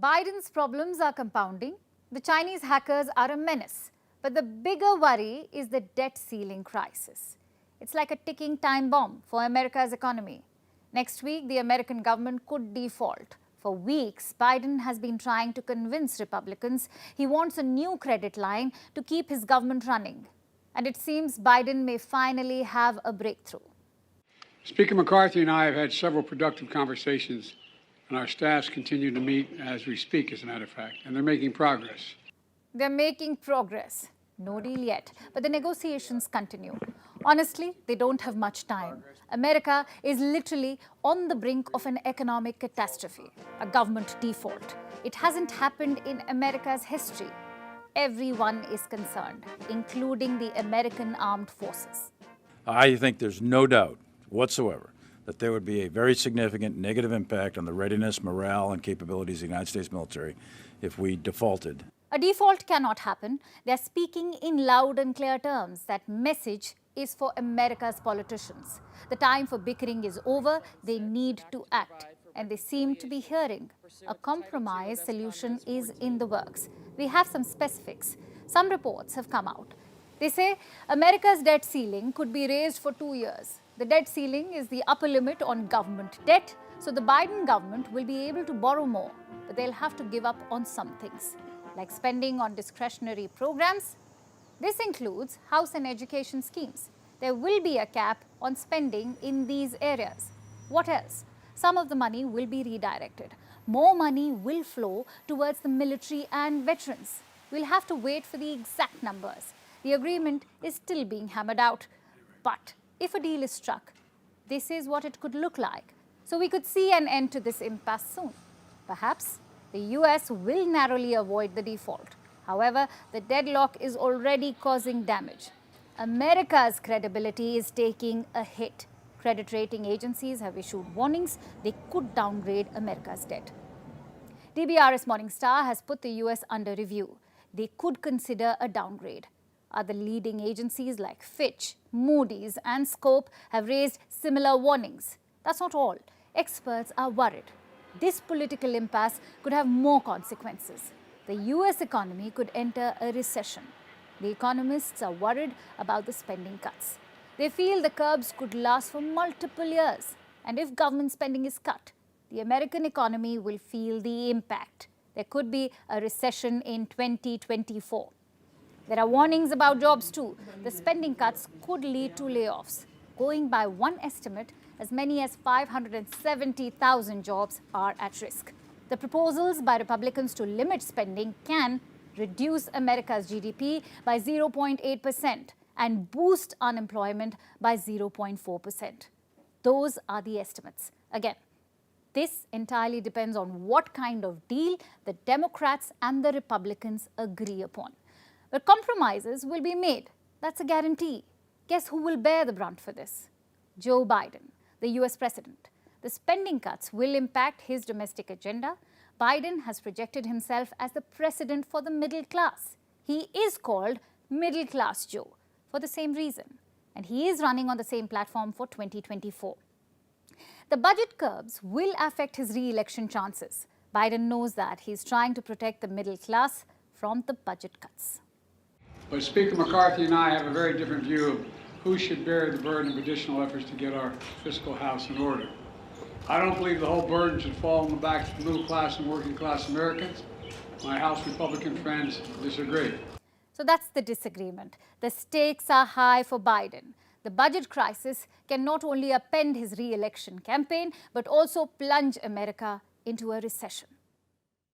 Biden's problems are compounding. The Chinese hackers are a menace. But the bigger worry is the debt ceiling crisis. It's like a ticking time bomb for America's economy. Next week, the American government could default. For weeks, Biden has been trying to convince Republicans he wants a new credit line to keep his government running. And it seems Biden may finally have a breakthrough. Speaker McCarthy and I have had several productive conversations, and our staffs continue to meet as we speak, as a matter of fact, and they're making progress. They're making progress. No deal yet, but the negotiations continue. Honestly, they don't have much time. America is literally on the brink of an economic catastrophe, a government default. It hasn't happened in America's history. Everyone is concerned, including the American armed forces. I think there's no doubt whatsoever that there would be a very significant negative impact on the readiness, morale, and capabilities of the United States military if we defaulted. A default cannot happen. They're speaking in loud and clear terms. That message is for America's politicians. The time for bickering is over. They need to act. And they seem to be hearing. A compromise solution is in the works. We have some specifics. Some reports have come out. They say America's debt ceiling could be raised for 2 years. The debt ceiling is the upper limit on government debt. So the Biden government will be able to borrow more. But they'll have to give up on some things, like spending on discretionary programs. This includes house and education schemes. There will be a cap on spending in these areas. What else? Some of the money will be redirected. More money will flow towards the military and veterans. We'll have to wait for the exact numbers. The agreement is still being hammered out. But if a deal is struck, this is what it could look like. So we could see an end to this impasse soon. Perhaps the US will narrowly avoid the default. However, the deadlock is already causing damage. America's credibility is taking a hit. Credit rating agencies have issued warnings they could downgrade America's debt. DBRS Morningstar has put the US under review. They could consider a downgrade. Other leading agencies like Fitch, Moody's, and Scope have raised similar warnings. That's not all. Experts are worried. This political impasse could have more consequences. The US economy could enter a recession. The economists are worried about the spending cuts. They feel the curbs could last for multiple years. And if government spending is cut, the American economy will feel the impact. There could be a recession in 2024. There are warnings about jobs too. The spending cuts could lead to layoffs. Going by one estimate, as many as 570,000 jobs are at risk. The proposals by Republicans to limit spending can reduce America's GDP by 0.8% and boost unemployment by 0.4%. Those are the estimates. Again, this entirely depends on what kind of deal the Democrats and the Republicans agree upon. But compromises will be made. That's a guarantee. Guess who will bear the brunt for this? Joe Biden, the US president. The spending cuts will impact his domestic agenda. Biden has projected himself as the president for the middle class. He is called Middle Class Joe for the same reason. And he is running on the same platform for 2024. The budget curbs will affect his re-election chances. Biden knows that. He's trying to protect the middle class from the budget cuts. But Speaker McCarthy and I have a very different view of who should bear the burden of additional efforts to get our fiscal house in order. I don't believe the whole burden should fall on the backs of middle class and working class Americans. My House Republican friends disagree. So that's the disagreement. The stakes are high for Biden. The budget crisis can not only upend his re-election campaign, but also plunge America into a recession.